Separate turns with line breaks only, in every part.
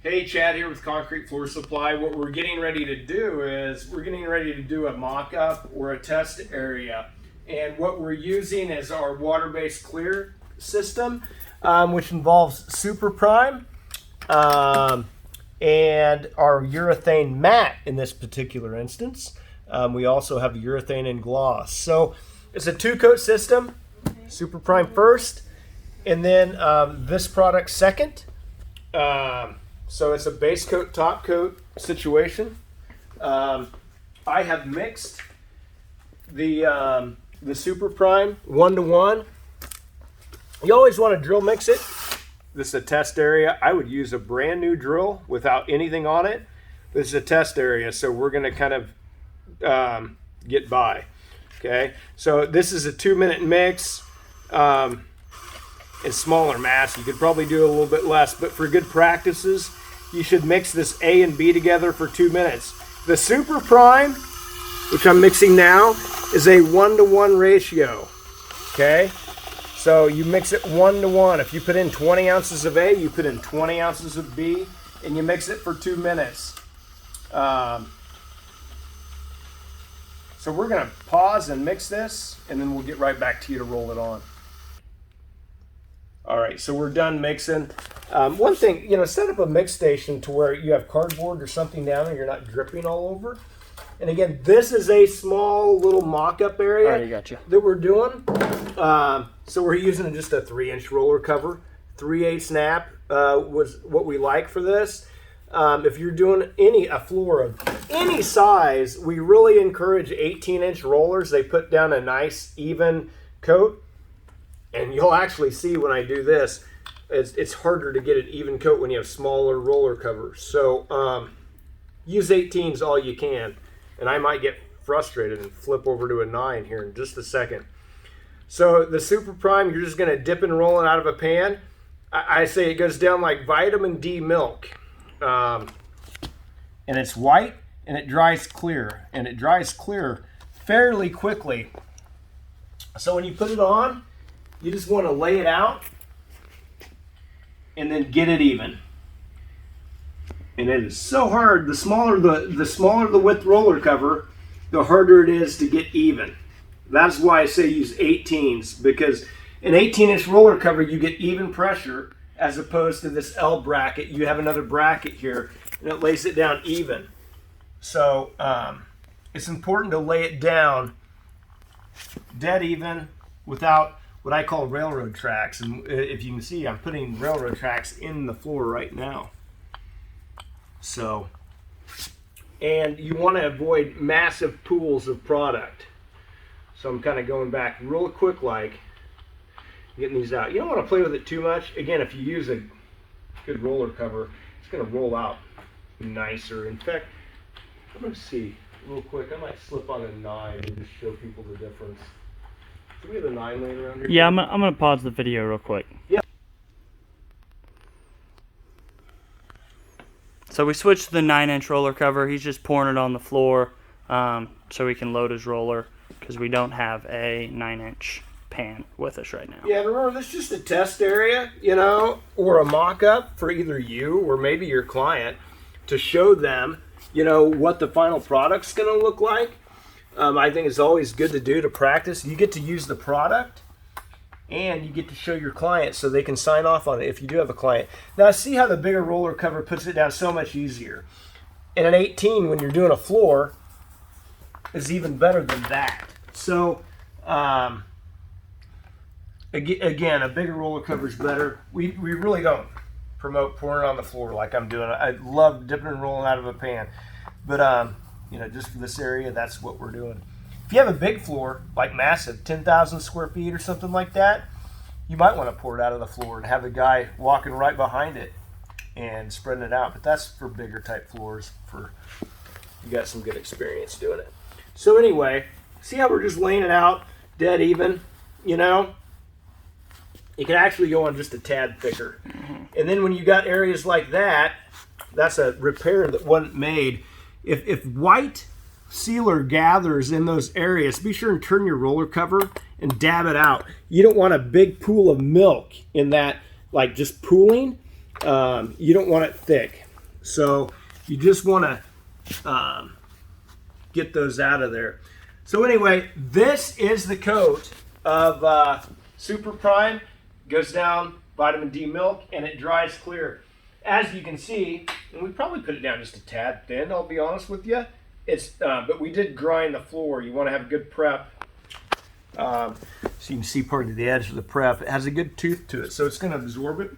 Hey, Chad here with Concrete Floor Supply. What we're getting ready to do is we're getting ready to do a mock-up or a test area. And what we're using is our water-based clear system, which involves Super Prime and our urethane matte in this particular instance. We also have urethane and gloss. So it's a two-coat system, Super Prime first, and then this product second. So it's a base coat, top coat situation. I have mixed the Super Prime 1-to-1. You always want to drill mix it. This is a test area. I would use a brand new drill without anything on it. This is a test area, so we're going to kind of get by. Okay, so this is a 2-minute mix. In smaller mass, you could probably do a little bit less, but for good practices, you should mix this A and B together for 2 minutes. The Super Prime, which I'm mixing now, is a 1-to-1 ratio. Okay, so you mix it 1-to-1. If you put in 20 ounces of A, you put in 20 ounces of B, and you mix it for 2 minutes. So we're going to pause and mix this, and then we'll get right back to you to roll it on. All right, so we're done mixing. One thing, set up a mix station to where you have cardboard or something down there, you're not dripping all over. And again, this is a small little mock-up area that we're doing. So we're using just a 3-inch roller cover. 3/8 snap was what we like for this. If you're doing a floor of any size, we really encourage 18-inch rollers. They put down a nice even coat. And you'll actually see when I do this, it's harder to get an even coat when you have smaller roller covers. So use 18s all you can. And I might get frustrated and flip over to a 9 here in just a second. So the Super Prime, you're just going to dip and roll it out of a pan. I say it goes down like vitamin D milk. And it's white and it dries clear. And it dries clear fairly quickly. So when you put it on, you just want to lay it out and then get it even. And it is so hard. The smaller the width roller cover, the harder it is to get even. That's why I say use 18s, because an 18-inch roller cover you get even pressure, as opposed to this L bracket. You have another bracket here and it lays it down even. So it's important to lay it down dead even without what I call railroad tracks. And if you can see, I'm putting railroad tracks in the floor right now. So, and you want to avoid massive pools of product. So I'm kind of going back real quick, like getting these out. You don't want to play with it too much. Again, if you use a good roller cover, it's going to roll out nicer. In fact, I'm going to see real quick. I might slip on a 9 and just show people the difference. Do we have a 9 laying around here?
Yeah, I'm gonna pause the video real quick.
Yeah.
So we switched to the 9-inch roller cover. He's just pouring it on the floor so he can load his roller, because we don't have a 9-inch pan with us right now.
Yeah, remember, this is just a test area, or a mock-up for either you or maybe your client to show them, what the final product's gonna look like. I think it's always good to do to practice. You get to use the product and you get to show your client so they can sign off on it if you do have a client. Now see how the bigger roller cover puts it down so much easier. And an 18, when you're doing a floor, is even better than that. So again, a bigger roller cover is better. We really don't promote pouring it on the floor like I'm doing. I love dipping and rolling out of a pan. But just for this area, that's what we're doing. If you have a big floor, like massive, 10,000 square feet or something like that, you might want to pour it out of the floor and have the guy walking right behind it and spreading it out. But that's for bigger type floors, for you got some good experience doing it. So anyway, see how we're just laying it out dead even, It can actually go on just a tad thicker. And then when you got areas like that, that's a repair that wasn't made. If white sealer gathers in those areas, be sure and turn your roller cover and dab it out. You don't want a big pool of milk in that, like just pooling. You don't want it thick. So you just want to get those out of there. So anyway, this is the coat of Super Prime. Goes down vitamin D milk and it dries clear. As you can see, and we probably put it down just a tad thin, I'll be honest with you. But we did grind the floor. You want to have a good prep. So you can see part of the edge of the prep. It has a good tooth to it, so it's going to absorb it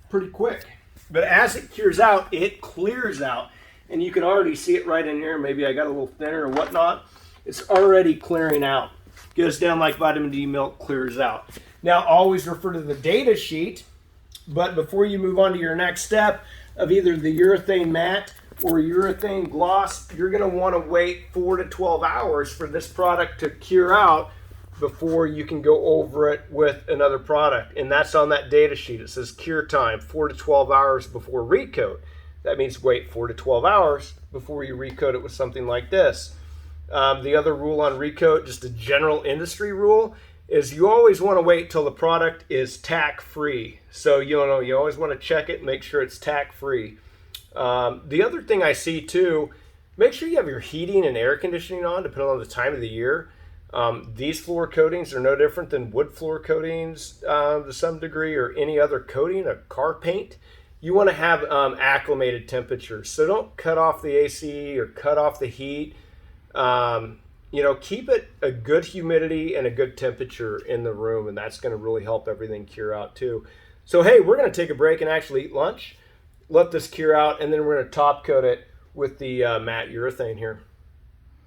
pretty quick. But as it cures out, it clears out. And you can already see it right in here. Maybe I got a little thinner or whatnot. It's already clearing out. Goes down like vitamin D milk, clears out. Now, always refer to the data sheet. But before you move on to your next step of either the urethane matte or urethane gloss, you're going to want to wait 4 to 12 hours for this product to cure out before you can go over it with another product. And that's on that data sheet. It says cure time 4 to 12 hours before recoat. That means wait 4 to 12 hours before you recoat it with something like this. The other rule on recoat, just a general industry rule, is you always want to wait till the product is tack free. So you always want to check it and make sure it's tack free. The other thing I see too, make sure you have your heating and air conditioning on depending on the time of the year. These floor coatings are no different than wood floor coatings to some degree, or any other coating, a car paint. You want to have acclimated temperatures. So don't cut off the AC or cut off the heat. Keep it a good humidity and a good temperature in the room, and that's going to really help everything cure out too. So hey, we're going to take a break and actually eat lunch, let this cure out, and then we're going to top coat it with the matte urethane here.